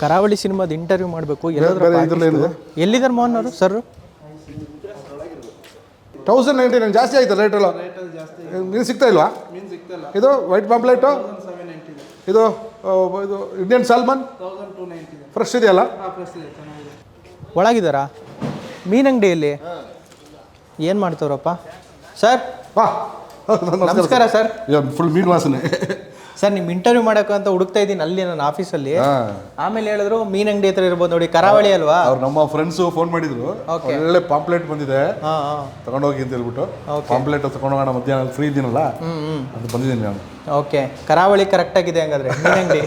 ಕರಾವಳಿ ಸಿನಿಮಾದ ಇಂಟರ್ವ್ಯೂ ಮಾಡಬೇಕು ಎಲ್ಲಿದ್ದಾರೆ ಮೋಹನ್ ಅವರು ಸರ್? 1099 ಜಾಸ್ತಿ ಆಯ್ತು ರೇಟ್ ಎಲ್ಲ. ಮೀನು ಸಿಗ್ತಾ ಇಲ್ವಾ? ಇದು ವೈಟ್ ಪಾಂಪ್ಲೆಟು, ಇದು ಇದು ಇಂಡಿಯನ್ ಸಾಲ್ಮನ್ ಫ್ರೆಶ್ ಇದೆಯಲ್ಲ? ಒಳಗಿದ್ದಾರಾ ಮೀನಂಗಡಿಯಲ್ಲಿ? ಏನು ಮಾಡ್ತವ್ರಪ್ಪ ಸರ್? ಬಾ, ನಮಸ್ಕಾರ ಸರ್. ಫುಲ್ ಮೀನು ವಾಸನೆ. ಸರ್ ನಿಮ್ಮ ಇಂಟರ್ವ್ಯೂ ಮಾಡೋಕೆ ಅಂತ ಹುಡುಕ್ತಾ ಇದ್ದೀನಿ ಅಲ್ಲಿ ನನ್ನ ಆಫೀಸಲ್ಲಿ. ಆಮೇಲೆ ಹೇಳಿದ್ರು ಮೀನ್ ಅಂಗಡಿ ಹತ್ರ ಇರ್ಬೋದು ನೋಡಿ, ಕರಾವಳಿ ಅಲ್ವಾ? ಅವ್ರು ನಮ್ಮ ಫ್ರೆಂಡ್ಸು ಫೋನ್ ಮಾಡಿದ್ರು, ಒಳ್ಳೆ ಪಾಂಪ್ಲೆಟ್ ಬಂದಿದೆ ತಗೊಂಡೋಗಿ ಅಂತ ಹೇಳ್ಬಿಟ್ಟು. ಪಾಂಪ್ಲೆಟ್ ತಗೊಂಡೋಗೋಣ, ಮಧ್ಯಾಹ್ನ ಫ್ರೀ ಇದೀನಲ್ಲ ಅದು ಬಂದಿದ್ದೀನಿ ನಾನು. ಓಕೆ, ಕರಾವಳಿ ಕರೆಕ್ಟ್ ಆಗಿದೆ ಹಂಗಾದ್ರೆ ಮೀನ್ ಅಂಗಡಿ.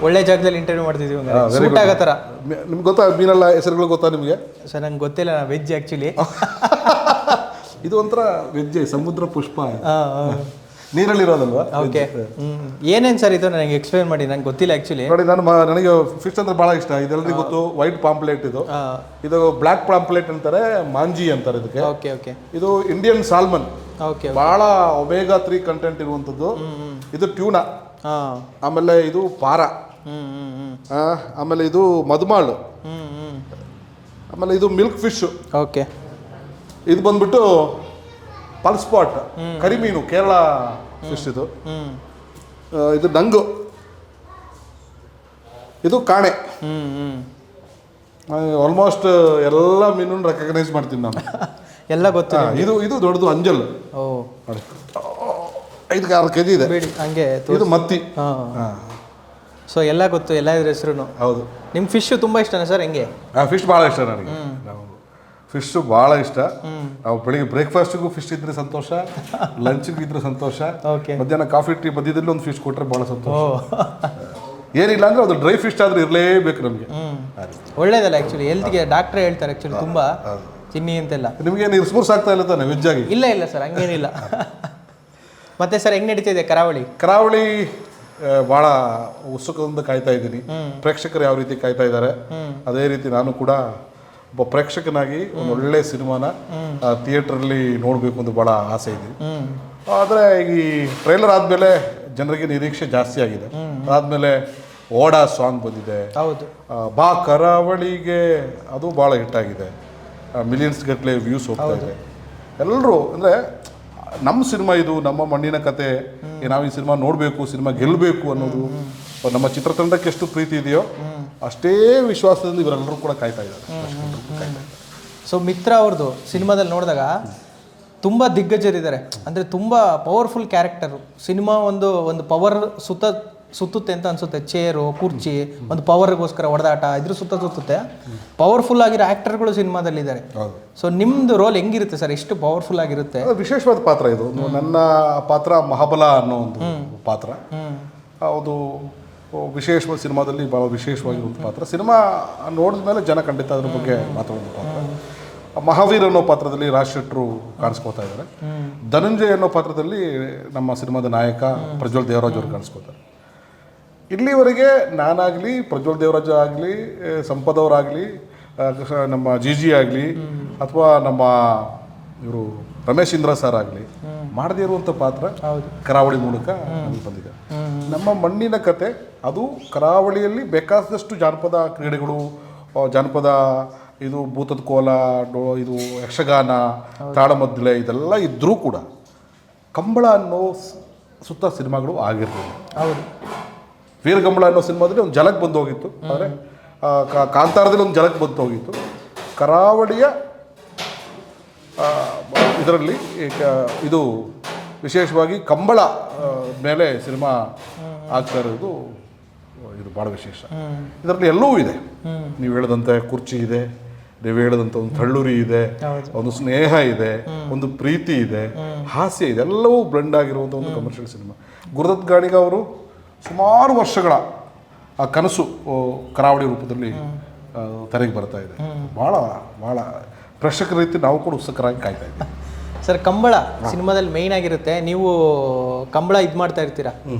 ಒಳ್ಳೆ ಜಾಗದಲ್ಲಿ ಇಂಟರ್ವ್ಯೂ ಮಾಡ್ತಿದ್ದೀವಿ, ಸೂಟ್ ಆಗೋ ಥರ. ನಿಮ್ಗೆ ಗೊತ್ತಾ ಮೀನೆಲ್ಲ ಹೆಸರುಗಳು ಗೊತ್ತಾ ನಿಮಗೆ? ಸರ್ ನಂಗೆ ಗೊತ್ತಿಲ್ಲ, ವೆಜ್ ಆ್ಯಕ್ಚುಲಿ. ಇದು ಒಂಥರ ವೆಜ್, ಸಮುದ್ರ ಪುಷ್ಪ, ನೀರಲ್ಲಿರೋದಲ್ವಾ? ಓಕೆ, ಏನೇನು ಸರ್ ಇದು ನನಗೆ ಎಕ್ಸ್ಪ್ಲೇನ್ ಮಾಡಿ, ನಂಗೆ ಗೊತ್ತಿಲ್ಲ ಆ್ಯಕ್ಚುಲಿ. ನೋಡಿ, ನನಗೆ ಫಿಶ್ ಅಂದ್ರೆ ಭಾಳ ಇಷ್ಟ. ಇದೆಲ್ಲರಿಗೂ ಗೊತ್ತು, ವೈಟ್ ಪಾಂಪ್ಲೆಟ್ ಇದು ಬ್ಲ್ಯಾಕ್ ಪಾಂಪ್ಲೆಟ್ ಅಂತಾರೆ, ಮಾಂಜಿ ಅಂತಾರೆ ಇದಕ್ಕೆ. Okay okay. ಇದು ಇಂಡಿಯನ್ ಸಾಲ್ಮನ್, ಓಕೆ, ಭಾಳ ಒಮೆಗಾ 3 ಕಂಟೆಂಟ್ ಇರುವಂಥದ್ದು. ಇದು ಟ್ಯೂನಾ, ಆಮೇಲೆ ಇದು ಪಾರ, ಆಮೇಲೆ ಇದು ಮಧುಮಾಳು, ಆಮೇಲೆ ಇದು ಮಿಲ್ಕ್ ಫಿಶ್. ಓಕೆ, ಇದು ಬಂದ್ಬಿಟ್ಟು ಪಲ್ಸ್ಪಾಟ್, ಕರಿಮೀನು, ಕೇರಳ ಫಿಶ್ ಇದು. ಇದು ನಂಗು, ಇದು ಕಾಣೆ. ಆಲ್ಮೋಸ್ಟ್ ಎಲ್ಲ ಮೀನನ್ನು ರೆಕಗ್ನೈಸ್ ಮಾಡ್ತೀನಿ ನಾನು, ಎಲ್ಲ ಗೊತ್ತು. ಇದು ದೊಡ್ಡದು ಅಂಜಲ್, 5-6 kg ಇದೆ. ಹಂಗೆ ಇದು ಮತ್ತಿ. ಸೊ ಎಲ್ಲ ಗೊತ್ತು, ಎಲ್ಲ ಇದ್ರ ಹೆಸರು. ಹೌದು. ನಿಮ್ಗೆ ಫಿಶ್ ತುಂಬ ಇಷ್ಟನಾ ಸರ್? ಹೆಂಗೆ? ಫಿಶ್ ಭಾಳ ಇಷ್ಟ ನನಗೆ. ಫಿಶು ಭಾಳ ಇಷ್ಟ. ನಾವು ಬೆಳಿಗ್ಗೆ ಬ್ರೇಕ್ಫಾಸ್ಟಿಗೂ ಫಿಶ್ ಇದ್ರೆ ಸಂತೋಷ, ಲಂಚ್ಗೆ ಇದ್ರೆ ಸಂತೋಷ, ಮಧ್ಯಾಹ್ನ ಕಾಫಿ ಟೀ ಮಧ್ಯದಲ್ಲಿ ಒಂದು ಫಿಶ್ ಕೊಟ್ಟರೆ ಭಾಳ ಸಂತೋಷ. ಏನಿಲ್ಲ ಅಂದರೆ ಅದು ಡ್ರೈ ಫಿಶ್ ಆದರೂ ಇರಲೇಬೇಕು ನಮಗೆ. ಒಳ್ಳೇದಲ್ಲ ಆ್ಯಕ್ಚುಲಿ, ಹೆಲ್ತ್ಗೆ ಡಾಕ್ಟ್ರೇ ಹೇಳ್ತಾರೆ ಆ್ಯಕ್ಚುಲಿ ತುಂಬ ತಿನ್ನಿ ಅಂತೆಲ್ಲ. ನಿಮಗೆ ಸ್ಮೂರ್ಸ್ ಆಗ್ತಾ ಇಲ್ಲ ತಾನೆ ವೆಜ್ ಆಗಿ? ಇಲ್ಲ ಸರ್, ಹಂಗೇನಿಲ್ಲ. ಮತ್ತೆ ಸರ್ ಹೆಂಗೆ ನಡೀತಿದೆ ಕರಾವಳಿ? ಕರಾವಳಿ ಭಾಳ ಉತ್ಸುಕದಿಂದ ಕಾಯ್ತಾ ಇದ್ದೀನಿ. ಪ್ರೇಕ್ಷಕರು ಯಾವ ರೀತಿ ಕಾಯ್ತಾ ಇದ್ದಾರೆ, ಅದೇ ರೀತಿ ನಾನು ಕೂಡ ಒಬ್ಬ ಪ್ರೇಕ್ಷಕನಾಗಿ ಒಂದು ಒಳ್ಳೆ ಸಿನಿಮಾನ ಥಿಯೇಟ್ರಲ್ಲಿ ನೋಡಬೇಕು ಅಂತ ಭಾಳ ಆಸೆ ಇದೆ. ಆದರೆ ಈ ಟ್ರೈಲರ್ ಆದಮೇಲೆ ಜನರಿಗೆ ನಿರೀಕ್ಷೆ ಜಾಸ್ತಿ ಆಗಿದೆ. ಅದಾದಮೇಲೆ ಓಡಾ ಸಾಂಗ್ ಬಂದಿದೆ, ಹೌದು, ಬಾ ಕರಾವಳಿಗೆ, ಅದು ಭಾಳ ಹಿಟ್ಟಾಗಿದೆ. ಮಿಲಿಯನ್ಸ್ ಗಟ್ಟಲೆ ವ್ಯೂಸ್ ಹೋಗ್ತಾ ಇದೆ. ಎಲ್ಲರೂ ಅಂದರೆ ನಮ್ಮ ಸಿನಿಮಾ ಇದು, ನಮ್ಮ ಮಣ್ಣಿನ ಕತೆ, ನಾವು ಈ ಸಿನಿಮಾ ನೋಡಬೇಕು, ಸಿನಿಮಾ ಗೆಲ್ಲಬೇಕು ಅನ್ನೋದು ನಮ್ಮ ಚಿತ್ರತಂಡಕ್ಕೆ ಎಷ್ಟು ಪ್ರೀತಿ ಇದೆಯೋ ಅಷ್ಟೇ ವಿಶ್ವಾಸದಿಂದ ಇವರೆಲ್ಲರೂ ಕೂಡ ಕಾಯ್ತಾ ಇದ್ದಾರೆ. ಸೊ ಮಿತ್ರ ಅವ್ರದ್ದು ಸಿನಿಮಾದಲ್ಲಿ ನೋಡಿದಾಗ ತುಂಬ ದಿಗ್ಗಜರಿದ್ದಾರೆ, ಅಂದರೆ ತುಂಬ ಪವರ್ಫುಲ್ ಕ್ಯಾರೆಕ್ಟರು. ಸಿನಿಮಾ ಒಂದು ಪವರ್ ಸುತ್ತುತ್ತೆ ಅಂತ ಅನ್ಸುತ್ತೆ. ಚೇರು, ಕುರ್ಚಿ, ಒಂದು ಪವರ್ಗೋಸ್ಕರ ಹೊಡೆದಾಟ, ಇದ್ರ ಸುತ್ತುತ್ತೆ. ಪವರ್ಫುಲ್ ಆಗಿರೋ ಆ್ಯಕ್ಟರ್ಗಳು ಸಿನಿಮಾದಲ್ಲಿದ್ದಾರೆ. ಸೊ ನಿಮ್ಮದು ರೋಲ್ ಹೆಂಗಿರುತ್ತೆ ಸರ್? ಎಷ್ಟು ಪವರ್ಫುಲ್ ಆಗಿರುತ್ತೆ? ವಿಶೇಷವಾದ ಪಾತ್ರ ಇದು. ನನ್ನ ಪಾತ್ರ ಮಹಾಬಲ ಅನ್ನೋ ಒಂದು ಪಾತ್ರ. ಅದು ವಿಶೇಷವಾದ ಸಿನಿಮಾದಲ್ಲಿ ಭಾಳ ವಿಶೇಷವಾಗಿರುವಂಥ ಪಾತ್ರ. ಸಿನಿಮಾ ನೋಡಿದ ಮೇಲೆ ಜನ ಖಂಡಿತ ಅದ್ರ ಬಗ್ಗೆ ಮಾತಾಡೋದು ಪಾತ್ರ. ಮಹಾವೀರ್ ಅನ್ನೋ ಪಾತ್ರದಲ್ಲಿ ರಾಜ್ ಶೆಟ್ರು ಕಾಣಿಸ್ಕೋತಾ ಇದ್ದಾರೆ. ಧನಂಜಯ್ ಅನ್ನೋ ಪಾತ್ರದಲ್ಲಿ ನಮ್ಮ ಸಿನಿಮಾದ ನಾಯಕ ಪ್ರಜ್ವಲ್ ದೇವರಾಜ್ ಅವರು ಕಾಣಿಸ್ಕೋತಾರೆ. ಇಲ್ಲಿವರೆಗೆ ನಾನಾಗಲಿ, ಪ್ರಜ್ವಲ್ ದೇವರಾಜ್ ಆಗಲಿ, ಸಂಪದ್ ಅವರಾಗಲಿ, ನಮ್ಮ ಜಿ ಆಗಲಿ, ಅಥವಾ ನಮ್ಮ ಇವರು ರಮೇಶ್ ಇಂದ್ರ ಸರ್ ಆಗಲಿ ಮಾಡದೇ ಇರುವಂಥ ಪಾತ್ರ ಕರಾವಳಿ ಮೂಲಕ ಬಂದಿದೆ. ನಮ್ಮ ಮಣ್ಣಿನ ಕತೆ ಅದು. ಕರಾವಳಿಯಲ್ಲಿ ಬೇಕಾದಷ್ಟು ಜಾನಪದ ಕ್ರೀಡೆಗಳು, ಜಾನಪದ ಇದು ಭೂತದ ಕೋಲ, ಇದು ಯಕ್ಷಗಾನ, ತಾಳಮದ್ದಲೆ ಇದೆಲ್ಲ ಇದ್ದರೂ ಕೂಡ ಕಂಬಳ ಅನ್ನೋ ಸುತ್ತ ಸಿನಿಮಾಗಳು ಆಗಿರಲಿಲ್ಲ. ಹೌದು. ವೀರಗಂಬಳ ಅನ್ನೋ ಸಿನಿಮಾದಲ್ಲಿ ಒಂದು ಝಲಕ್ ಬಂದು ಹೋಗಿತ್ತು, ಆದರೆ ಕಾಂತಾರದಲ್ಲಿ ಒಂದು ಝಲಕ್ ಬಂದು ಹೋಗಿತ್ತು. ಕರಾವಳಿಯ ಇದರಲ್ಲಿ ಇದು ವಿಶೇಷವಾಗಿ ಕಂಬಳ ಮೇಲೆ ಸಿನಿಮಾ ಆಗ್ತಾ ಇರೋದು ಇದು ಭಾಳ ವಿಶೇಷ. ಇದರಲ್ಲಿ ಎಲ್ಲವೂ ಇದೆ. ನೀವು ಹೇಳಿದಂತೆ ಕುರ್ಚಿ ಇದೆ, ನೀವು ಹೇಳಿದಂಥ ಒಂದು ತಳ್ಳುರಿ ಇದೆ, ಒಂದು ಸ್ನೇಹ ಇದೆ, ಒಂದು ಪ್ರೀತಿ ಇದೆ, ಹಾಸ್ಯ ಇದೆ, ಎಲ್ಲವೂ ಬ್ಲೆಂಡ್ ಆಗಿರುವಂಥ ಒಂದು ಕಮರ್ಷಿಯಲ್ ಸಿನಿಮಾ. ಗುರುದತ್ ಗಾಣಿಗ ಅವರು ಸುಮಾರು ವರ್ಷಗಳ ಆ ಕನಸು ಕರಾವಳಿ ರೂಪದಲ್ಲಿ ತೆರೆಗೆ ಬರ್ತಾ ಇದೆ. ಭಾಳ ಭಾಳ ಪ್ರೇಕ್ಷಕರ ರೀತಿ ನಾವು ಕೂಡ ಉತ್ಸುಕರಾಗಿ ಕಾಯ್ತಾ ಇದ್ದೀವಿ. ಸರ್, ಕಂಬಳ ಸಿನಿಮಾದಲ್ಲಿ ಮೇಯ್ನ್ ಆಗಿರುತ್ತೆ. ನೀವು ಕಂಬಳ ಇದು ಮಾಡ್ತಾ ಇರ್ತೀರಾ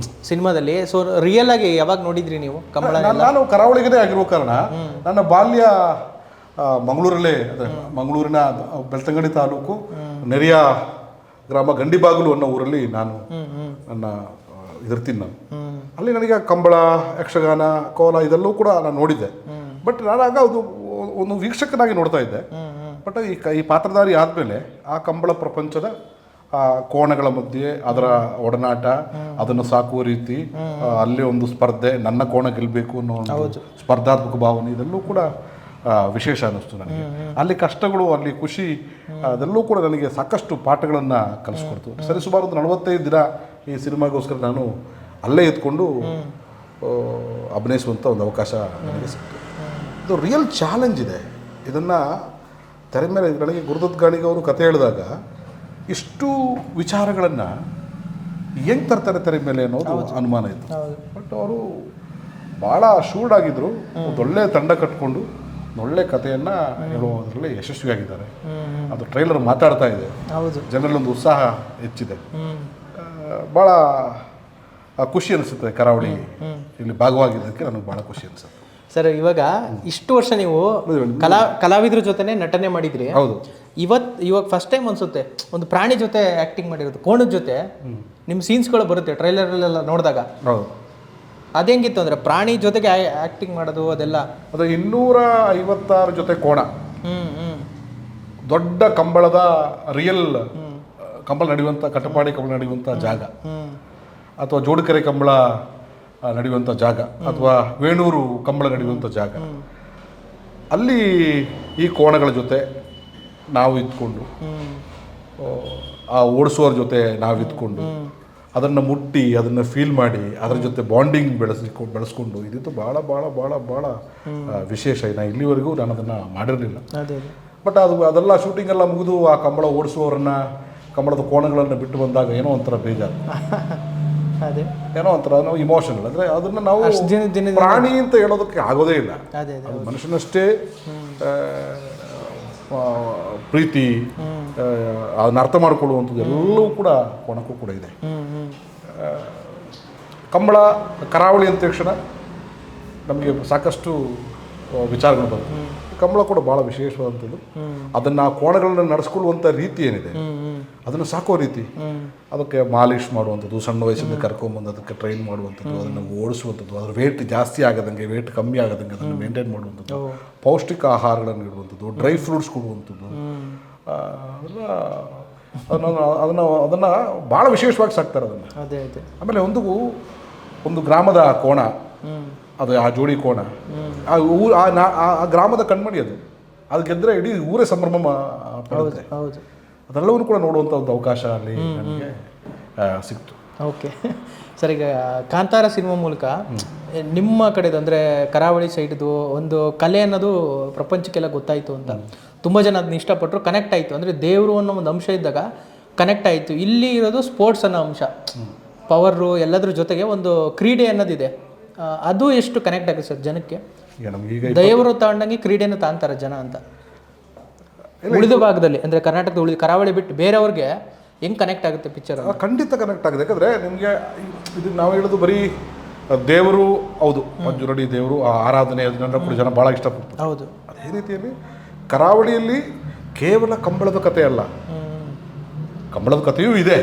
ಸಿನಿಮಾದಲ್ಲಿ. ಸೊ ರಿಯಲ್ ಆಗಿ ಯಾವಾಗ ನೋಡಿದ್ರಿ ನೀವು ಕಂಬಳ? ನಾನು ಕರಾವಳಿಗೇ ಆಗಿರೋ ಕಾರಣ ನನ್ನ ಬಾಲ್ಯ ಮಂಗಳೂರಲ್ಲೇ, ಮಂಗಳೂರಿನ ಬೆಳ್ತಂಗಡಿ ತಾಲೂಕು ನೆರಿಯ ಗ್ರಾಮ ಗಂಡಿಬಾಗಿಲು ಅನ್ನೋ ಊರಲ್ಲಿ ನಾನು ನನ್ನ ಇದಿರ್ತೀನಿ ನಾನು. ಅಲ್ಲಿ ನನಗೆ ಕಂಬಳ, ಯಕ್ಷಗಾನ, ಕೋಲ ಇದೆಲ್ಲವೂ ಕೂಡ ನಾನು ನೋಡಿದ್ದೆ. ಬಟ್ ನಾನಾಗ ಅದು ಒಂದು ವೀಕ್ಷಕನಾಗಿ ನೋಡ್ತಾ ಇದ್ದೆ. ಬಟ್ ಈ ಪಾತ್ರಧಾರಿ ಆದಮೇಲೆ ಆ ಕಂಬಳ ಪ್ರಪಂಚದ ಆ ಕೋಣಗಳ ಮಧ್ಯೆ ಅದರ ಒಡನಾಟ, ಅದನ್ನು ಸಾಕುವ ರೀತಿ, ಅಲ್ಲಿ ಒಂದು ಸ್ಪರ್ಧೆ, ನನ್ನ ಕೋಣ ಗೆಲ್ಲಬೇಕು ಅನ್ನೋ ಒಂದು ಸ್ಪರ್ಧಾತ್ಮಕ ಭಾವನೆ, ಇದೆಲ್ಲವೂ ಕೂಡ ವಿಶೇಷ ಅನ್ನಿಸ್ತು ನನಗೆ. ಅಲ್ಲಿ ಕಷ್ಟಗಳು, ಅಲ್ಲಿ ಖುಷಿ, ಅದೆಲ್ಲವೂ ಕೂಡ ನನಗೆ ಸಾಕಷ್ಟು ಪಾಠಗಳನ್ನು ಕಲಿಸ್ಕೊಡ್ತು. ಸರಿ, ಸುಮಾರು ಒಂದು 45 ದಿನ ಈ ಸಿನಿಮಾಗೋಸ್ಕರ ನಾನು ಅಲ್ಲೇ ಇದ್ಕೊಂಡು ಅಭಿನಯಿಸುವಂಥ ಒಂದು ಅವಕಾಶ ನನಗೆ ಸಿಕ್ತು. ಇದು ರಿಯಲ್ ಚಾಲೆಂಜ್ ಇದೆ. ಇದನ್ನು ತೆರೆ ಮೇಲೆ ನನಗೆ ಗುರುದತ್ ಗಾಣಿಗ ಅವರು ಕತೆ ಹೇಳಿದಾಗ ಇಷ್ಟು ವಿಚಾರಗಳನ್ನು ಹೆಂಗೆ ತರ್ತಾರೆ ತೆರೆ ಮೇಲೆ ಅನ್ನೋದು ಅನುಮಾನ ಇತ್ತು. ಬಟ್ ಅವರು ಭಾಳ ಶೂರ್ಡ್ ಆಗಿದ್ದರು. ಒಂದು ಒಳ್ಳೆ ತಂಡ ಕಟ್ಕೊಂಡು ಒಳ್ಳೆ ಕಥೆಯನ್ನು ಹೇಳುವುದರಲ್ಲಿ ಯಶಸ್ವಿಯಾಗಿದ್ದಾರೆ. ಅದು ಟ್ರೈಲರ್ ಮಾತಾಡ್ತಾ ಇದೆ, ಜನರಲ್ಲಿ ಒಂದು ಉತ್ಸಾಹ ಹೆಚ್ಚಿದೆ. ಭಾಳ ಖುಷಿ ಅನಿಸುತ್ತೆ ಕರಾವಳಿ ಇಲ್ಲಿ ಭಾಗವಾಗಿದ್ದಕ್ಕೆ ನನಗೆ ಭಾಳ ಖುಷಿ ಅನಿಸುತ್ತೆ. ಸರ್, ಇವಾಗ ಇಷ್ಟು ವರ್ಷ ನೀವು ಕಲಾವಿದ್ರ ಜೊತೆನೆ ನಟನೆ ಮಾಡಿದ್ರಿ. ಹೌದು. ಇವಾಗ ಫಸ್ಟ್ ಟೈಮ್ ಅನ್ಸುತ್ತೆ ಒಂದು ಪ್ರಾಣಿ ಜೊತೆ ಆಕ್ಟಿಂಗ್ ಮಾಡಿರೋದು, ಕೋಣದ ಜೊತೆ ನಿಮ್ಮ ಸೀನ್ಸ್ಗಳು ಬರುತ್ತೆ ಟ್ರೈಲರಲ್ಲೆಲ್ಲ ನೋಡಿದಾಗ. ಹೌದು. ಅದೆಂಗಿತ್ತು ಅಂದರೆ ಪ್ರಾಣಿ ಜೊತೆಗೆ ಆಕ್ಟಿಂಗ್ ಮಾಡೋದು ಅದೆಲ್ಲ? ಅದು 256 ಜೊತೆ ಕೋಣ, ದೊಡ್ಡ ಕಂಬಳದ ರಿಯಲ್ ಕಂಬಳ ನಡೆಯುವಂಥ, ಕಟಪಾಡಿ ಕಂಬಳ ನಡೆಯುವಂಥ ಜಾಗ, ಅಥವಾ ಜೋಡುಕೆರೆ ಕಂಬಳ ನಡೆಯುವಂಥ ಜಾಗ, ಅಥವಾ ವೇಣೂರು ಕಂಬಳ ನಡೆಯುವಂಥ ಜಾಗ, ಅಲ್ಲಿ ಈ ಕೋಣಗಳ ಜೊತೆ ನಾವು ಇದ್ಕೊಂಡು, ಆ ಓಡಿಸೋರ ಜೊತೆ ನಾವು ಇದ್ಕೊಂಡು, ಅದನ್ನು ಮುಟ್ಟಿ, ಅದನ್ನು ಫೀಲ್ ಮಾಡಿ, ಅದರ ಜೊತೆ ಬಾಂಡಿಂಗ್ ಬೆಳೆಸ್ಕೊಂಡು ಇದಿತ್ತು ಭಾಳ ಭಾಳ ಭಾಳ ಭಾಳ ವಿಶೇಷ. ಇಲ್ಲಿವರೆಗೂ ನಾನು ಅದನ್ನು ಮಾಡಿರಲಿಲ್ಲ. ಬಟ್ ಅದೆಲ್ಲ ಶೂಟಿಂಗ್ ಎಲ್ಲ ಮುಗಿದು ಆ ಕಂಬಳ ಓಡಿಸುವವರನ್ನ, ಕಂಬಳದ ಕೋಣಗಳನ್ನು ಬಿಟ್ಟು ಬಂದಾಗ ಏನೋ ಒಂಥರ ಬೇಜಾರು, ಏನೋ ಒಂಥರ ಇಮೋಷನಲ್. ಅಂದರೆ ಅದನ್ನು ನಾವು ಪ್ರಾಣಿ ಅಂತ ಹೇಳೋದಕ್ಕೆ ಆಗೋದೇ ಇಲ್ಲ. ಅದು ಮನುಷ್ಯನಷ್ಟೇ ಪ್ರೀತಿ, ಅದನ್ನ ಅರ್ಥ ಮಾಡಿಕೊಳ್ಳುವಂಥದ್ದು ಎಲ್ಲವೂ ಕೂಡ ಕೋಣಕ್ಕೂ ಕೂಡ ಇದೆ. ಕಂಬಳ ಕರಾವಳಿ ಅಂದ ತಕ್ಷಣ ನಮಗೆ ಸಾಕಷ್ಟು ವಿಚಾರಗಳು ಬರುತ್ತೆ. ಕಂಬಳ ಕೂಡ ಭಾಳ ವಿಶೇಷವಾದಂಥದ್ದು. ಅದನ್ನು ಆ ಕೋಣಗಳನ್ನ ನಡೆಸ್ಕೊಳ್ಳುವಂಥ ರೀತಿ ಏನಿದೆ, ಅದನ್ನು ಸಾಕೋ ರೀತಿ, ಅದಕ್ಕೆ ಮಾಲಿಷ್ ಮಾಡುವಂಥದ್ದು, ಸಣ್ಣ ವಯಸ್ಸಿಂದ ಕರ್ಕೊಂಬಂದು ಅದಕ್ಕೆ ಟ್ರೈನ್ ಮಾಡುವಂಥದ್ದು, ಅದನ್ನು ಓಡಿಸುವಂಥದ್ದು, ಅದ್ರ ವೇಟ್ ಜಾಸ್ತಿ ಆಗದಂಗೆ, ವೇಟ್ ಕಮ್ಮಿ ಆಗದಂಗೆ ಅದನ್ನು ಮೇಂಟೈನ್ ಮಾಡುವಂಥದ್ದು, ಪೌಷ್ಟಿಕ ಆಹಾರಗಳನ್ನು ಇಡುವಂಥದ್ದು, ಡ್ರೈ ಫ್ರೂಟ್ಸ್ ಕೊಡುವಂಥದ್ದು, ಅದನ್ನು ಭಾಳ ವಿಶೇಷವಾಗಿ ಸಾಕ್ತಾರೆ ಅದನ್ನು. ಆಮೇಲೆ ಒಂದು ಗ್ರಾಮದ ಕೋಣ, ಅದು ಆ ಜೋಡಿ ಕೋಣ, ಆ ಗ್ರಾಮದ ಕಣ್ಮಣಿ, ಅದು ಗೆದ್ದರೆ ಇಡೀ ಊರೇ ಸಂಭ್ರಮ ಪಡುತ್ತೆ. ಅದೆಲ್ಲವನ್ನೂ ಕೂಡ ನೋಡುವಂಥ ಒಂದು ಅವಕಾಶ ಅಲ್ಲಿ ನನಗೆ ಸಿಕ್ತು. ಓಕೆ ಸರ್, ಈಗ ಕಾಂತಾರ ಸಿನಿಮಾ ಮೂಲಕ ನಿಮ್ಮ ಕಡೆದು ಅಂದರೆ ಕರಾವಳಿ ಸೈಡ್ದು ಒಂದು ಕಲೆ ಅನ್ನೋದು ಪ್ರಪಂಚಕ್ಕೆಲ್ಲ ಗೊತ್ತಾಯಿತು ಅಂತ ತುಂಬ ಜನ ಅದನ್ನ ಇಷ್ಟಪಟ್ಟರು, ಕನೆಕ್ಟ್ ಆಯಿತು. ಅಂದರೆ ದೇವರು ಅನ್ನೋ ಒಂದು ಅಂಶ ಇದ್ದಾಗ ಕನೆಕ್ಟ್ ಆಯಿತು. ಇಲ್ಲಿ ಇರೋದು ಸ್ಪೋರ್ಟ್ಸ್ ಅನ್ನೋ ಅಂಶ, ಪವರು ಎಲ್ಲದ್ರ ಜೊತೆಗೆ ಒಂದು ಕ್ರೀಡೆ ಅನ್ನೋದಿದೆ. ಅದು ಎಷ್ಟು ಕನೆಕ್ಟ್ ಆಗುತ್ತೆ ಸರ್ ಜನಕ್ಕೆ? ದೇವರು ತಗೊಂಡಂಗೆ ಕ್ರೀಡೆನ ತಾಂತಾರೆ ಜನ ಅಂತ. ಉಳಿದ ಭಾಗದಲ್ಲಿ ಅಂದರೆ ಕರ್ನಾಟಕದ ಉಳಿದ ಕರಾವಳಿ ಬಿಟ್ಟು ಬೇರೆಯವ್ರಿಗೆ ಹೆಂಗೆ ಕನೆಕ್ಟ್ ಆಗುತ್ತೆ ಪಿಕ್ಚರ್? ಖಂಡಿತ ಕನೆಕ್ಟ್ ಆಗಿದೆ. ಯಾಕಂದರೆ ನಿಮಗೆ ಇದು ನಾವು ಹೇಳೋದು ಬರೀ ದೇವರು, ಹೌದು, ಮಂಜುರಡಿ ದೇವರು, ಆ ಆರಾಧನೆ, ಅದನ್ನೆಲ್ಲ ಕೂಡ ಜನ ಭಾಳ ಇಷ್ಟಪಡ್ತಾರೆ. ಹೌದು. ಅದೇ ರೀತಿಯಲ್ಲಿ ಕರಾವಳಿಯಲ್ಲಿ ಕೇವಲ ಕಂಬಳದ ಕಥೆ ಅಲ್ಲ, ಕಂಬಳದ ಕಥೆಯೂ ಇದೆ,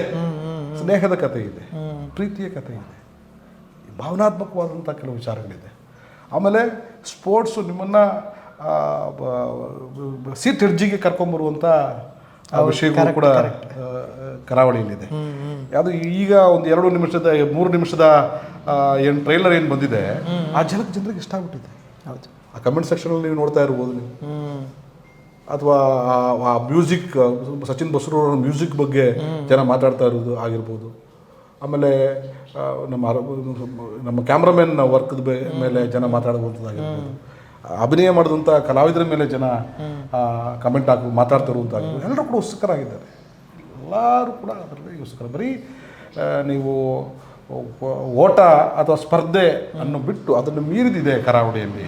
ಸ್ನೇಹದ ಕಥೆ ಇದೆ, ಪ್ರೀತಿಯ ಕಥೆ ಇದೆ, ಭಾವನಾತ್ಮಕವಾದಂಥ ಕೆಲವು ವಿಚಾರಗಳಿದೆ. ಆಮೇಲೆ ಸ್ಪೋರ್ಟ್ಸು ನಿಮ್ಮನ್ನು ಸೀಟ್ ಎಡ್ಜಿಗೆ ಕರ್ಕೊಂಬರುವಂಥ ವಿಷಯಗಳು ಕೂಡ ಕರಾವಳಿಯಲ್ಲಿದೆ. ಅದು ಈಗ ಒಂದು 2 ನಿಮಿಷದ 3 ನಿಮಿಷದ ಏನು ಟ್ರೈಲರ್ ಏನು ಬಂದಿದೆ, ಆ ಜನರಿಗೆ ಇಷ್ಟ ಆಗ್ಬಿಟ್ಟಿದೆ. ಹೌದು. ಆ ಕಮೆಂಟ್ ಸೆಕ್ಷನಲ್ಲಿ ನೀವು ನೋಡ್ತಾ ಇರ್ಬೋದು ನೀವು. ಅಥವಾ ಆ ಮ್ಯೂಸಿಕ್, ಸಚಿನ್ ಬಸ್ರೂರ್ ಮ್ಯೂಸಿಕ್ ಬಗ್ಗೆ ಜನ ಮಾತಾಡ್ತಾ ಇರೋದು ಆಗಿರ್ಬೋದು. ಆಮೇಲೆ ನಮ್ಮ ಕ್ಯಾಮ್ರಾಮನ್ ವರ್ಕ್ದ ಮೇಲೆ ಜನ ಮಾತಾಡುವಂಥದ್ದಾಗಿರ್ಬೋದು, ಅಭಿನಯ ಮಾಡಿದಂಥ ಕಲಾವಿದರ ಮೇಲೆ ಜನ ಕಮೆಂಟ್ ಹಾಕಿ ಮಾತಾಡ್ತಿರುವಂಥದ್ದು, ಎಲ್ಲರೂ ಕೂಡ ಉತ್ಸುಕರಾಗಿದ್ದಾರೆ. ಎಲ್ಲರೂ ಕೂಡ ಅದರಲ್ಲಿ ಉತ್ಸುಕರು. ಬರೀ ನೀವು ಓಟ ಅಥವಾ ಸ್ಪರ್ಧೆ ಅನ್ನು ಬಿಟ್ಟು ಅದನ್ನು ಮೀರಿದಿದೆ ಕರಾವಳಿಯಲ್ಲಿ.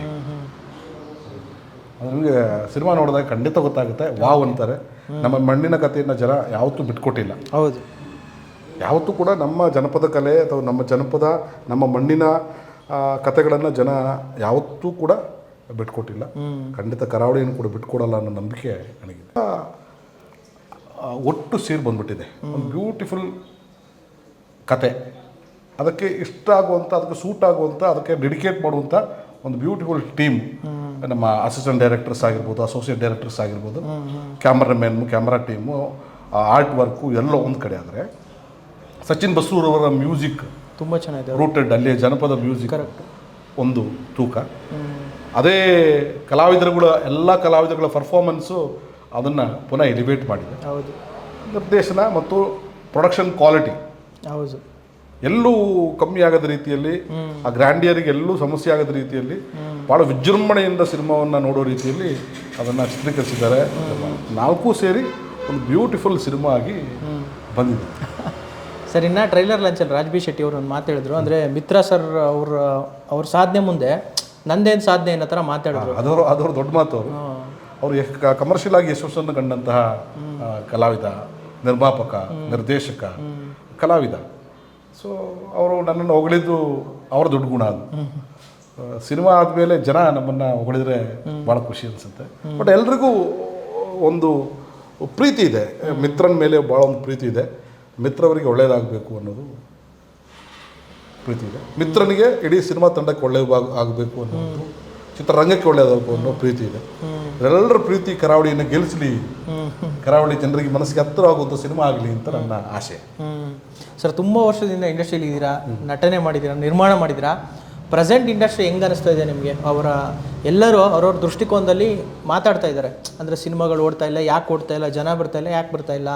ಅದು ನಿಮಗೆ ಸಿನಿಮಾ ನೋಡಿದಾಗ ಖಂಡಿತ ಗೊತ್ತಾಗುತ್ತೆ, ವಾವ್ ಅಂತಾರೆ. ನಮ್ಮ ಮಣ್ಣಿನ ಕಥೆಯನ್ನು ಜನ ಯಾವತ್ತೂ ಬಿಟ್ಕೊಟ್ಟಿಲ್ಲ. ಹೌದು. ಯಾವತ್ತೂ ಕೂಡ ನಮ್ಮ ಜನಪದ ಕಲೆ ಅಥವಾ ನಮ್ಮ ಮಣ್ಣಿನ ಕಥೆಗಳನ್ನು ಜನ ಯಾವತ್ತೂ ಕೂಡ ಬಿಟ್ಕೊಟ್ಟಿಲ್ಲ. ಖಂಡಿತ ಕರಾವಳಿಯನ್ನು ಕೂಡ ಬಿಟ್ಕೊಡಲ್ಲ ಅನ್ನೋ ನಂಬಿಕೆ ನನಗಿದೆ. ಒಟ್ಟು ಸೇರಿ ಬಂದ್ಬಿಟ್ಟಿದೆ ಒಂದು ಬ್ಯೂಟಿಫುಲ್ ಕತೆ, ಅದಕ್ಕೆ ಇಷ್ಟ ಆಗುವಂಥ, ಅದಕ್ಕೆ ಸೂಟ್ ಆಗುವಂಥ, ಅದಕ್ಕೆ ಡೆಡಿಕೇಟ್ ಮಾಡುವಂಥ ಒಂದು ಬ್ಯೂಟಿಫುಲ್ ಟೀಮ್. ನಮ್ಮ ಅಸಿಸ್ಟೆಂಟ್ ಡೈರೆಕ್ಟರ್ಸ್ ಆಗಿರ್ಬೋದು, ಅಸೋಸಿಯೇಟ್ ಡೈರೆಕ್ಟರ್ಸ್ ಆಗಿರ್ಬೋದು, cameraman, camera team, art work ಎಲ್ಲ ಒಂದು ಕಡೆ. ಆದರೆ ಸಚಿನ್ ಬಸ್ರೂರವರ ಮ್ಯೂಸಿಕ್ ತುಂಬ ಚೆನ್ನಾಗಿದೆ, ರೂಟೆಡ್ ಅಲ್ಲಿ ಜನಪದ ಮ್ಯೂಸಿಕ್ ಒಂದು ತೂಕ. ಅದೇ ಎಲ್ಲ ಕಲಾವಿದರುಗಳ ಪರ್ಫಾರ್ಮೆನ್ಸು ಅದನ್ನು ಪುನಃ ಎಲಿವೇಟ್ ಮಾಡಿದೆ. ಹೌದು. ನಿರ್ದೇಶನ ಮತ್ತು ಪ್ರೊಡಕ್ಷನ್ ಕ್ವಾಲಿಟಿ ಹೌದು, ಎಲ್ಲೂ ಕಮ್ಮಿ ಆಗದ ರೀತಿಯಲ್ಲಿ, ಆ ಗ್ರ್ಯಾಂಡಿಯರಿಗೆ ಎಲ್ಲೂ ಸಮಸ್ಯೆ ಆಗದ ರೀತಿಯಲ್ಲಿ, ಭಾಳ ವಿಜೃಂಭಣೆಯಿಂದ ಸಿನಿಮಾವನ್ನು ನೋಡೋ ರೀತಿಯಲ್ಲಿ ಅದನ್ನು ಚಿತ್ರೀಕರಿಸಿದ್ದಾರೆ. ನಾಲ್ಕು ಸೇರಿ ಒಂದು ಬ್ಯೂಟಿಫುಲ್ ಸಿನಿಮಾ ಆಗಿ ಬಂದಿದೆ. ಸರ್, ಇನ್ನು ಟ್ರೈಲರ್ ಲಾಂಚಲ್ಲಿ ರಾಜ್ ಬಿ ಶೆಟ್ಟಿ ಅವರು ಒಂದು ಮಾತು ಹೇಳಿದ್ರು, ಅಂದರೆ ಮಿತ್ರ ಸರ್ ಅವ್ರ ಸಾಧನೆ ಮುಂದೆ ನಂದೇನು ಸಾಧನೆ ಅನ್ನೋ ಥರ ಮಾತಾಡಿದ್ರು. ಅದವರು ದೊಡ್ಡ ಮಾತು. ಅವರು ಕಮರ್ಷಿಯಲ್ ಆಗಿ ಯಶಸ್ಸನ್ನು ಕಂಡಂತಹ ಕಲಾವಿದ, ನಿರ್ಮಾಪಕ, ನಿರ್ದೇಶಕ, ಕಲಾವಿದ. ಸೊ ಅವರು ನನ್ನನ್ನು ಹೊಗಳಿದ್ದು ಅವರ ದೊಡ್ಡ ಗುಣ. ಅದು ಸಿನಿಮಾ ಆದಮೇಲೆ ಜನ ನಮ್ಮನ್ನು ಹೊಗಳಿದ್ರೆ ಭಾಳ ಖುಷಿ ಅನಿಸುತ್ತೆ. ಬಟ್ ಎಲ್ರಿಗೂ ಒಂದು ಪ್ರೀತಿ ಇದೆ, ಮಿತ್ರನ ಮೇಲೆ ಭಾಳ ಒಂದು ಪ್ರೀತಿ ಇದೆ. ಮಿತ್ರವರಿಗೆ ಒಳ್ಳೆಯದಾಗಬೇಕು ಅನ್ನೋದು ಪ್ರೀತಿ ಇದೆ. ಮಿತ್ರನಿಗೆ ಇಡೀ ಸಿನಿಮಾ ತಂಡಕ್ಕೆ ಆಗಬೇಕು ಅನ್ನೋದು, ಚಿತ್ರರಂಗಕ್ಕೆ ಒಳ್ಳೆಯದಾಗಬೇಕು ಅನ್ನೋ ಪ್ರೀತಿ ಇದೆ. ಎಲ್ಲರ ಪ್ರೀತಿ ಕರಾವಳಿಯನ್ನು ಗೆಲ್ಲಿಸಲಿ, ಕರಾವಳಿ ಜನರಿಗೆ ಮನಸ್ಸಿಗೆ ಹತ್ತಿರ ಆಗುವಂಥ ಸಿನಿಮಾ ಆಗಲಿ ಅಂತ ನನ್ನ ಆಸೆ. ಸರ್, ತುಂಬ ವರ್ಷದಿಂದ ಇಂಡಸ್ಟ್ರಿಯಲ್ಲಿ ಇದ್ದೀರಾ, ನಟನೆ ಮಾಡಿದ್ದೀರಾ, ನಿರ್ಮಾಣ ಮಾಡಿದ್ದೀರಾ. ಪ್ರೆಸೆಂಟ್ ಇಂಡಸ್ಟ್ರಿ ಹೆಂಗೆ ಅನಿಸ್ತಾ ಇದೆ ನಿಮಗೆ? ಎಲ್ಲರೂ ಅವ್ರವ್ರ ದೃಷ್ಟಿಕೋನದಲ್ಲಿ ಮಾತಾಡ್ತಾ ಇದ್ದಾರೆ. ಅಂದರೆ ಸಿನಿಮಾಗಳು ಓಡ್ತಾ ಇಲ್ಲ, ಯಾಕೆ ಓಡ್ತಾ ಇಲ್ಲ, ಜನ ಬರ್ತಾ ಇಲ್ಲ, ಯಾಕೆ ಬರ್ತಾ ಇಲ್ಲ?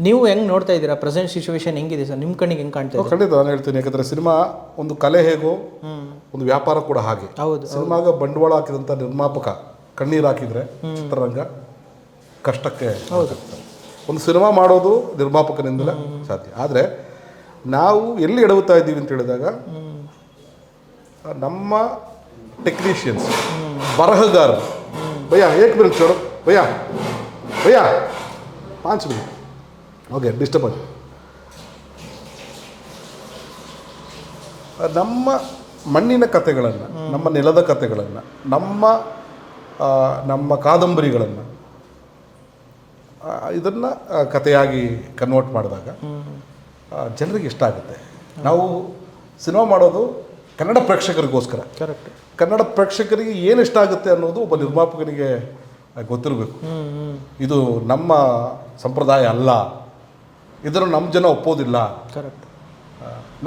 ನೀವು ಹೆಂಗೆ ನೋಡ್ತಾ ಇದ್ದೀರಾ? ಪ್ರೆಸೆಂಟ್ ಸಿಚುವೇಶನ್ ಹೆಂಗಿದೆ ಸರ್? ನಿಮ್ಮ ಕಣ್ಣಿಗೆ ಹೆಂಗೆ ಕಾಣ್ತಾ ಇದೆ? ಖಂಡಿತ ನಾನು ಹೇಳ್ತೀನಿ. ಯಾಕಂದರೆ ಸಿನಿಮಾ ಒಂದು ಕಲೆ ಹೇಗೋ ಒಂದು ವ್ಯಾಪಾರ ಕೂಡ ಹಾಗೆ. ಹೌದು. ಸಿನಿಮಾಗ ಬಂಡವಾಳ ಹಾಕಿದಂಥ ನಿರ್ಮಾಪಕ ಕಣ್ಣೀರು ಹಾಕಿದರೆ ಚಿತ್ರರಂಗ ಕಷ್ಟಕ್ಕೆ ಹೋಗುತ್ತೆ. ಒಂದು ಸಿನಿಮಾ ಮಾಡೋದು ನಿರ್ಮಾಪಕನಿಂದಲೇ ಸಾಧ್ಯ. ಆದರೆ ನಾವು ಎಲ್ಲಿ ಎಡವುತ್ತಾ ಇದ್ದೀವಿ ಅಂತ ಹೇಳಿದಾಗ, ನಮ್ಮ ಟೆಕ್ನಿಷಿಯನ್ಸ್, ಬರಹಗಾರರು, ಭಯ್ಯ ಏಕ್ ಮಿನಿಟ್ ಚೋಡು, ಭಯ್ಯ 5 ಮಿನಿಟ್, ಓಕೆ, ಡಿಸ್ಟರ್ಬ್ ಆಗಿ. ನಮ್ಮ ಮಣ್ಣಿನ ಕಥೆಗಳನ್ನು, ನಮ್ಮ ನೆಲದ ಕಥೆಗಳನ್ನು, ನಮ್ಮ ಕಾದಂಬರಿಗಳನ್ನು ಇದನ್ನು ಕಥೆಯಾಗಿ ಕನ್ವರ್ಟ್ ಮಾಡಿದಾಗ ಜನರಿಗೆ ಇಷ್ಟ ಆಗುತ್ತೆ. ನಾವು ಸಿನಿಮಾ ಮಾಡೋದು ಕನ್ನಡ ಪ್ರೇಕ್ಷಕರಿಗೋಸ್ಕರ. ಕರೆಕ್ಟ್. ಕನ್ನಡ ಪ್ರೇಕ್ಷಕರಿಗೆ ಏನು ಇಷ್ಟ ಆಗುತ್ತೆ ಅನ್ನೋದು ಒಬ್ಬ ನಿರ್ಮಾಪಕನಿಗೆ ಗೊತ್ತಿರಬೇಕು. ಇದು ನಮ್ಮ ಸಂಪ್ರದಾಯ ಅಲ್ಲ, ಇದನ್ನು ನಮ್ಮ ಜನ ಒಪ್ಪೋದಿಲ್ಲ. ಕರೆಕ್ಟ್.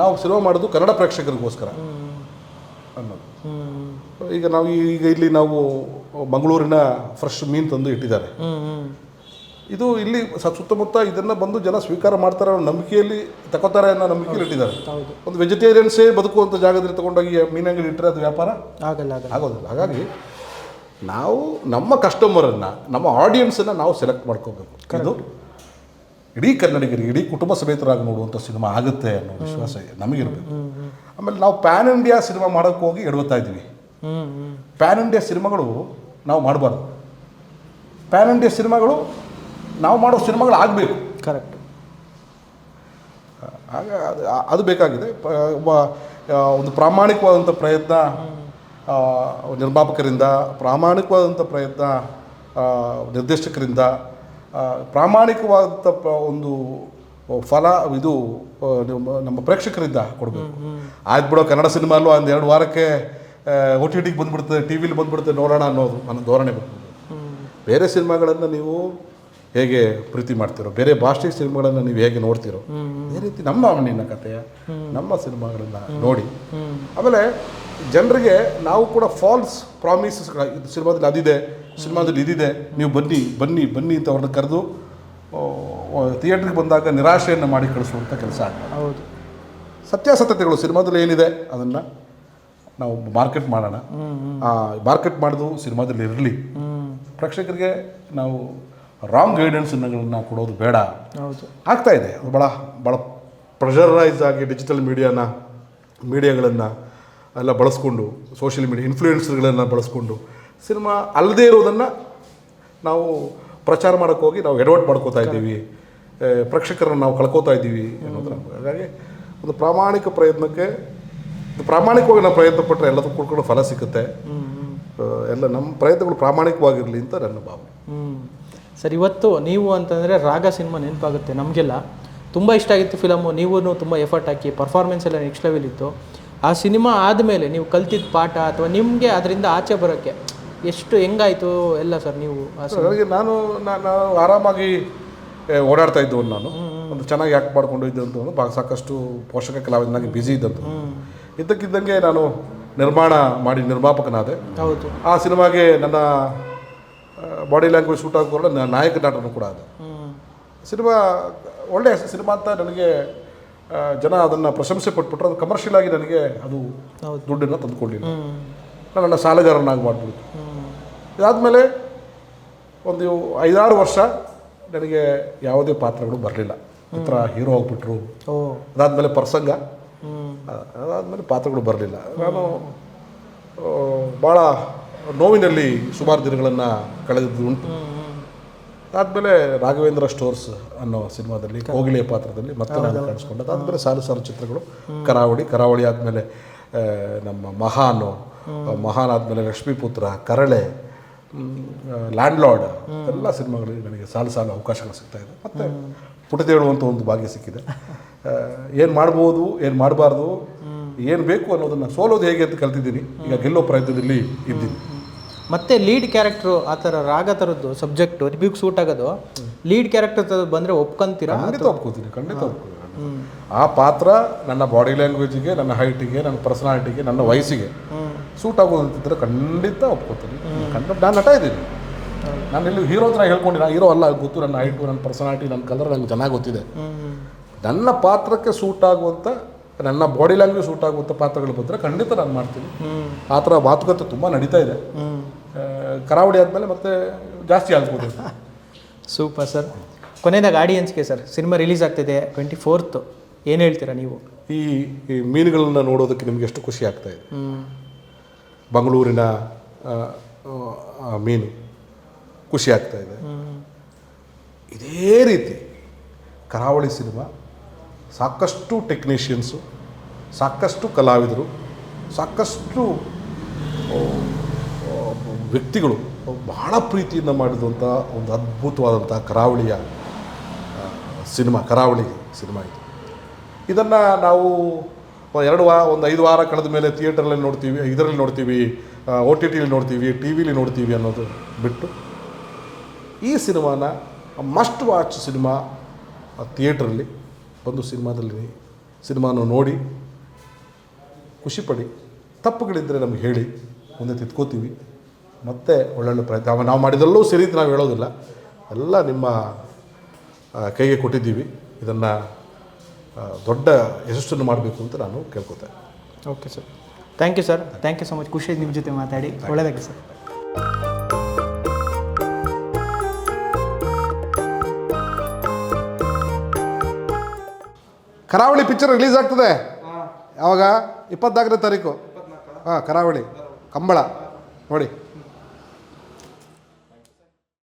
ನಾವು ಸಿನಿಮಾ ಮಾಡೋದು ಕನ್ನಡ ಪ್ರೇಕ್ಷಕರಿಗೋಸ್ಕರ ಅನ್ನೋದು. ಈಗ ಇಲ್ಲಿ ನಾವು ಮಂಗಳೂರಿನ ಫ್ರೆಶ್ ಮೀನು ತಂದು ಇಟ್ಟಿದ್ದಾರೆ. ಇದು ಇಲ್ಲಿ ಸುತ್ತಮುತ್ತ ಇದನ್ನು ಬಂದು ಜನ ಸ್ವೀಕಾರ ಮಾಡ್ತಾರೆ ಅನ್ನೋ ನಂಬಿಕೆಯಲ್ಲಿ ತಗೋತಾರೆ ಅನ್ನೋ ನಂಬಿಕೆಯಲ್ಲಿ ಇಟ್ಟಿದ್ದಾರೆ. ಒಂದು ವೆಜಿಟೇರಿಯನ್ಸೇ ಬದುಕುವಂಥ ಜಾಗದಲ್ಲಿ ತೊಗೊಂಡೋಗಿ ಮೀನಂಗಡಿ ಇಟ್ಟರೆ ಅದು ವ್ಯಾಪಾರ ಆಗೋದಿಲ್ಲ. ಹಾಗಾಗಿ ನಾವು ನಮ್ಮ ಕಸ್ಟಮರನ್ನು, ನಮ್ಮ ಆಡಿಯನ್ಸನ್ನು ನಾವು ಸೆಲೆಕ್ಟ್ ಮಾಡ್ಕೋಬೇಕು. ಇದು ಇಡೀ ಕನ್ನಡಿಗರಿಗೆ, ಇಡೀ ಕುಟುಂಬ ಸಮೇತರಾಗಿ ನೋಡುವಂಥ ಸಿನಿಮಾ ಆಗುತ್ತೆ ಅನ್ನೋ ವಿಶ್ವಾಸ ನಮಗಿರಬೇಕು. ಆಮೇಲೆ ನಾವು ಪ್ಯಾನ್ ಇಂಡಿಯಾ ಸಿನಿಮಾ ಮಾಡೋಕ್ಕೆ ಹೋಗಿ ಎಡವುತ್ತಾ ಇದ್ದೀವಿ. ಪ್ಯಾನ್ ಇಂಡಿಯಾ ಸಿನಿಮಾಗಳು ನಾವು ಮಾಡಬಾರ್ದು. ಪ್ಯಾನ್ ಇಂಡಿಯಾ ಸಿನಿಮಾಗಳು ನಾವು ಮಾಡೋ ಸಿನಿಮಾಗಳು ಆಗಬೇಕು. ಕರೆಕ್ಟ್. ಆಗ ಅದು ಬೇಕಾಗಿದೆ. ಒಂದು ಪ್ರಾಮಾಣಿಕವಾದಂಥ ಪ್ರಯತ್ನ ನಿರ್ಮಾಪಕರಿಂದ, ಪ್ರಾಮಾಣಿಕವಾದಂಥ ಪ್ರಯತ್ನ ನಿರ್ದೇಶಕರಿಂದ, ಪ್ರಾಮಾಣಿಕವಾದಂಥ ಒಂದು ಫಲ ಇದು ನಮ್ಮ ಪ್ರೇಕ್ಷಕರಿಂದ ಕೊಡಬೇಕು. ಆಯ್ತು ಬಿಡೋ, ಕನ್ನಡ ಸಿನಿಮಾ ಅಲ್ಲೂ ಒಂದು 2 ವಾರಕ್ಕೆ OTTಗೆ ಬಂದುಬಿಡ್ತದೆ, ಟಿ ವಿಲಿ ಬಂದುಬಿಡ್ತದೆ, ನೋಡೋಣ ಅನ್ನೋದು ನನ್ನ ಧೋರಣೆ ಬರ್ತದೆ. ಬೇರೆ ಸಿನಿಮಾಗಳನ್ನು ನೀವು ಹೇಗೆ ಪ್ರೀತಿ ಮಾಡ್ತೀರೋ, ಬೇರೆ ಭಾಷೆ ಸಿನಿಮಾಗಳನ್ನು ನೀವು ಹೇಗೆ ನೋಡ್ತೀರೋ, ಅದೇ ರೀತಿ ನಮ್ಮ ಮಣ್ಣಿನ ಕಥೆಯ ನಮ್ಮ ಸಿನಿಮಾಗಳನ್ನು ನೋಡಿ. ಆಮೇಲೆ ಜನರಿಗೆ ನಾವು ಕೂಡ ಫಾಲ್ಸ್ ಪ್ರಾಮಿಸಸ್ಗಳ, ಇದು ಸಿನಿಮಾದಲ್ಲಿ ಅದಿದೆ, ಸಿನಿಮಾದಲ್ಲಿ ಇದಿದೆ, ನೀವು ಬನ್ನಿ ಬನ್ನಿ ಬನ್ನಿ ಅಂತ ಅವ್ರನ್ನ ಕರೆದು ಥಿಯೇಟ್ರಿಗೆ ಬಂದಾಗ ನಿರಾಶೆಯನ್ನು ಮಾಡಿ ಕಳಿಸುವಂಥ ಕೆಲಸ ಆಗ್ತದೆ. ಹೌದು. ಸತ್ಯಾಸತ್ಯತೆಗಳು ಸಿನಿಮಾದಲ್ಲಿ ಏನಿದೆ ಅದನ್ನು ನಾವು ಮಾರ್ಕೆಟ್ ಮಾಡೋಣ. ಮಾರ್ಕೆಟ್ ಮಾಡೋದು ಸಿನಿಮಾದಲ್ಲಿ ಇರಲಿ. ಪ್ರೇಕ್ಷಕರಿಗೆ ನಾವು ರಾಂಗ್ ಗೈಡೆನ್ಸ್ಗಳನ್ನು ಕೊಡೋದು ಬೇಡ. ಆಗ್ತಾ ಇದೆ ಅದು ಭಾಳ ಪ್ರೆಷರೈಸ್ ಆಗಿ ಡಿಜಿಟಲ್ ಮೀಡಿಯಾಗಳನ್ನು ಎಲ್ಲ ಬಳಸ್ಕೊಂಡು, ಸೋಷಿಯಲ್ ಮೀಡಿಯಾ ಇನ್ಫ್ಲೂಯೆನ್ಸರ್ಗಳನ್ನು ಬಳಸ್ಕೊಂಡು ಸಿನಿಮಾ ಅಲ್ಲದೇ ಇರೋದನ್ನು ನಾವು ಪ್ರಚಾರ ಮಾಡೋಕ್ಕೆ ಹೋಗಿ ನಾವು ಎಡವಟ್ಟು ಮಾಡ್ಕೋತಾ ಇದ್ದೀವಿ, ಪ್ರೇಕ್ಷಕರನ್ನು ನಾವು ಕಳ್ಕೋತಾ ಇದ್ದೀವಿ ಅನ್ನೋದು ನಮ್ಗೆ. ಹಾಗಾಗಿ ಒಂದು ಪ್ರಾಮಾಣಿಕವಾಗಿ ನಾವು ಪ್ರಯತ್ನ ಪಟ್ಟರೆ ಎಲ್ಲದಕ್ಕೂ ಕೂಡ್ಕೊಂಡು ಫಲ ಸಿಗುತ್ತೆ. ಎಲ್ಲ ನಮ್ಮ ಪ್ರಯತ್ನಗಳು ಪ್ರಾಮಾಣಿಕವಾಗಿರಲಿ ಅಂತ ನನ್ನ ಭಾವನೆ. ಸರ್, ಇವತ್ತು ನೀವು ಅಂತಂದರೆ ರಾಗ ಸಿನಿಮಾ ನೆನಪಾಗುತ್ತೆ ನಮಗೆಲ್ಲ. ತುಂಬ ಇಷ್ಟ ಆಗಿತ್ತು ಫಿಲಮು, ನೀವು ತುಂಬ ಎಫರ್ಟ್ ಹಾಕಿ ಪರ್ಫಾರ್ಮೆನ್ಸ್ ಎಲ್ಲ ನೆಕ್ಸ್ಟ್ ಲೆವೆಲ್ ಇತ್ತು. ಆ ಸಿನಿಮಾ ಆದಮೇಲೆ ನೀವು ಕಲ್ತಿದ್ದ ಪಾಠ ಅಥವಾ ನಿಮಗೆ ಅದರಿಂದ ಆಚೆ ಬರೋಕ್ಕೆ ಎಷ್ಟು ಹೆಂಗಾಯಿತು ಎಲ್ಲ ಸರ್ ನೀವು ಹಾಗಾಗಿ ನಾನು ಆರಾಮಾಗಿ ಓಡಾಡ್ತಾ ಇದ್ದವನು. ನಾನು ಒಂದು ಚೆನ್ನಾಗಿ ಆ್ಯಕ್ಟ್ ಮಾಡ್ಕೊಂಡು ಇದ್ದಂಥವನು, ಸಾಕಷ್ಟು ಪೋಷಕ ಕಲಾವಿದನಾಗಿ ಬ್ಯುಸಿ ಇದ್ದಂಥ. ಇದ್ದಕ್ಕಿದ್ದಂಗೆ ನಾನು ನಿರ್ಮಾಣ ಮಾಡಿ ನಿರ್ಮಾಪಕನಾದೆ. ಹೌದು. ಆ ಸಿನಿಮಾಗೆ ನನ್ನ ಬಾಡಿ ಲ್ಯಾಂಗ್ವೇಜ್ ಶೂಟ್ ಆಗೋಲ್ಲ, ನಾಯಕ ನಟನೂ ಕೂಡ ಅದೇ. ಸಿನಿಮಾ ಒಳ್ಳೆಯ ಸಿನಿಮಾ ಅಂತ ನನಗೆ ಜನ ಅದನ್ನು ಪ್ರಶಂಸೆ ಪಟ್ಬಿಟ್ರು. ಅದು ಕಮರ್ಷಿಯಲ್ ಆಗಿ ನನಗೆ ಅದು ದುಡ್ಡನ್ನು ತಂದುಕೊಳ್ಳಿಲ್ಲ. ನನ್ನ ಸಾಲಗಾರನಾಗಿ ಮಾಡಿಬಿಡ್ತು. ಇದಾದಮೇಲೆ ಒಂದು 5-6 ವರ್ಷ ನನಗೆ ಯಾವುದೇ ಪಾತ್ರಗಳು ಬರಲಿಲ್ಲ. ಹತ್ರ ಹೀರೋ ಆಗಿಬಿಟ್ರು. ಅದಾದಮೇಲೆ ಪ್ರಸಂಗ, ಅದಾದಮೇಲೆ ಪಾತ್ರಗಳು ಬರಲಿಲ್ಲ. ನಾನು ಭಾಳ ನೋವಿನಲ್ಲಿ ಸುಮಾರು ದಿನಗಳನ್ನು ಕಳೆದಿದ್ದು ಉಂಟು. ಅದಾದಮೇಲೆ ರಾಘವೇಂದ್ರ ಸ್ಟೋರ್ಸ್ ಅನ್ನೋ ಸಿನಿಮಾದಲ್ಲಿ ಕೋಗಿಲೆಯ ಪಾತ್ರದಲ್ಲಿ ಮತ್ತೆ ನಾನು ಕಾಣಿಸ್ಕೊಂಡೆ. ಅದಾದಮೇಲೆ ಸಾಲು ಚಿತ್ರಗಳು, ಕರಾವಳಿ ಆದಮೇಲೆ ನಮ್ಮ ಮಹಾನ್ ಆದಮೇಲೆ ಲಕ್ಷ್ಮೀಪುತ್ರ, ಕರಳೆ, ಲ್ಯಾಂಡ್ಲಾರ್ಡ್ ಎಲ್ಲ ಸಿನಿಮಾಗಳಿಗೆ ನನಗೆ ಸಾಲು ಅವಕಾಶಗಳು ಸಿಗ್ತಾಯಿದೆ. ಮತ್ತು ಪುಟದೇಳು ಅಂತ ಒಂದು ಭಾಗ್ಯ ಸಿಕ್ಕಿದೆ. ಏನು ಮಾಡ್ಬೋದು, ಏನು ಮಾಡಬಾರ್ದು, ಏನು ಬೇಕು ಅನ್ನೋದನ್ನು, ಸೋಲೋದು ಹೇಗೆ ಅಂತ ಕಲ್ತಿದ್ದೀನಿ. ಈಗ ಗೆಲ್ಲೋ ಪ್ರಯತ್ನದಲ್ಲಿ ಇದ್ದೀನಿ. ಮತ್ತೆ ಲೀಡ್ ಕ್ಯಾರೆಕ್ಟ್ರು ಆ ಥರ ರಾಗ ಥರದ್ದು ಸಬ್ಜೆಕ್ಟು ರಿವ್ಯೂಗೆ ಸೂಟ್ ಆಗೋದು, ಲೀಡ್ ಕ್ಯಾರೆಕ್ಟರ್ ಥರದ್ದು ಬಂದರೆ ಒಪ್ಕೊಂತೀರಾ? ಖಂಡಿತ ಒಪ್ಕೋತೀನಿ. ಆ ಪಾತ್ರ ನನ್ನ ಬಾಡಿ ಲ್ಯಾಂಗ್ವೇಜಿಗೆ, ನನ್ನ ಹೈಟಿಗೆ, ನನ್ನ ಪರ್ಸನಾಲಿಟಿಗೆ, ನನ್ನ ವಯಸ್ಸಿಗೆ ಸೂಟ್ ಆಗೋದಂತಿದ್ರೆ ಖಂಡಿತ ಒಪ್ಕೋತೀನಿ. ನಾನು ನಟ ಇದ್ದೀನಿ. ನಾನು ಇಲ್ಲಿ ಹೀರೋ ಅಂತ ಹೇಳ್ಕೊಂಡು, ನಾನು ಹೀರೋ ಅಲ್ಲ, ಗೊತ್ತು. ನನ್ನ ಹೈಟು, ನನ್ನ ಪರ್ಸನಾಲಿಟಿ, ನನ್ನ ಕಲರ್ ನನಗೆ ಚೆನ್ನಾಗಿ ಗೊತ್ತಿದೆ. ನನ್ನ ಪಾತ್ರಕ್ಕೆ ಸೂಟ್ ಆಗುವಂಥ, ನನ್ನ ಬಾಡಿ ಲ್ಯಾಂಗ್ವೇಜ್ ಸೂಟ್ ಆಗುವಂಥ ಪಾತ್ರಗಳು ಬಂದರೆ ಖಂಡಿತ ನಾನು ಮಾಡ್ತೀನಿ. ಆ ಥರ ಮಾತುಕತೆ ತುಂಬ ನಡೀತಾ ಇದೆ. ಕರಾವಳಿ ಆದಮೇಲೆ ಮತ್ತೆ ಜಾಸ್ತಿ ಆಗ್ಬೋದು. Super sir. ಕೊನೆಯದಾಗ ಆಡಿಯನ್ಸ್ಗೆ ಸರ್, ಸಿನಿಮಾ ರಿಲೀಸ್ ಆಗ್ತಿದೆ 24th, ಏನು ಹೇಳ್ತೀರಾ ನೀವು? ಈ ಮೀನುಗಳನ್ನ ನೋಡೋದಕ್ಕೆ ನಿಮ್ಗೆ ಎಷ್ಟು ಖುಷಿ ಆಗ್ತಾ ಇದೆ? ಮಂಗಳೂರಿನ ಮೀನು ಖುಷಿ ಆಗ್ತಾ ಇದೆ. ಇದೇ ರೀತಿ ಕರಾವಳಿ ಸಿನಿಮಾ ಸಾಕಷ್ಟು ಟೆಕ್ನಿಷಿಯನ್ಸು, ಸಾಕಷ್ಟು ಕಲಾವಿದರು, ಸಾಕಷ್ಟು ವ್ಯಕ್ತಿಗಳು ಬಹಳ ಪ್ರೀತಿಯಿಂದ ಮಾಡಿದಂಥ ಒಂದು ಅದ್ಭುತವಾದಂಥ ಕರಾವಳಿ ಸಿನಿಮಾ ಇದು. ಇದನ್ನು ನಾವು ಒಂದು 5 ವಾರ ಕಳೆದ ಮೇಲೆ ಥಿಯೇಟರಲ್ಲಿ ನೋಡ್ತೀವಿ, ಇದರಲ್ಲಿ ನೋಡ್ತೀವಿ, OTT ನೋಡ್ತೀವಿ, TV ನೋಡ್ತೀವಿ ಅನ್ನೋದು ಬಿಟ್ಟು, ಈ ಸಿನಿಮಾನ ಮಸ್ಟ್ ವಾಚ್ ಸಿನಿಮಾ ಥಿಯೇಟ್ರಲ್ಲಿ ಬಂದು ಸಿನಿಮಾನ ನೋಡಿ ಖುಷಿಪಡಿ. ತಪ್ಪುಗಳಿದ್ದರೆ ನಮ್ಗೆ ಹೇಳಿ, ಮುಂದೆ ತಿದ್ಕೋತೀವಿ. ಮತ್ತು ಒಳ್ಳೊಳ್ಳೆ ಪ್ರಯತ್ನ ನಾವು ಮಾಡಿದೆಲ್ಲೂ ಸರಿ ಅಂತ ನಾವು ಹೇಳೋದಿಲ್ಲ, ಎಲ್ಲ ನಿಮ್ಮ ಕೈಗೆ ಕೊಟ್ಟಿದ್ದೀವಿ. ಇದನ್ನು ದೊಡ್ಡ ಯಶಸ್ಸನ್ನು ಮಾಡಬೇಕು ಅಂತ ನಾನು ಕೇಳ್ಕೊತೆ. Okay sir, thank you sir. Thank you so much. ಖುಷಿ ನಿಮ್ಮ ಜೊತೆ ಮಾತಾಡಿ. ಒಳ್ಳೆಯದಾಗಿ ಸರ್. ಕರಾವಳಿ ಪಿಕ್ಚರ್ ರಿಲೀಸ್ ಆಗ್ತದೆ. ಯಾವಾಗ? 24ನೇ ತಾರೀಕು. ಕರಾವಳಿ ಕಂಬಳ ನೋಡಿ.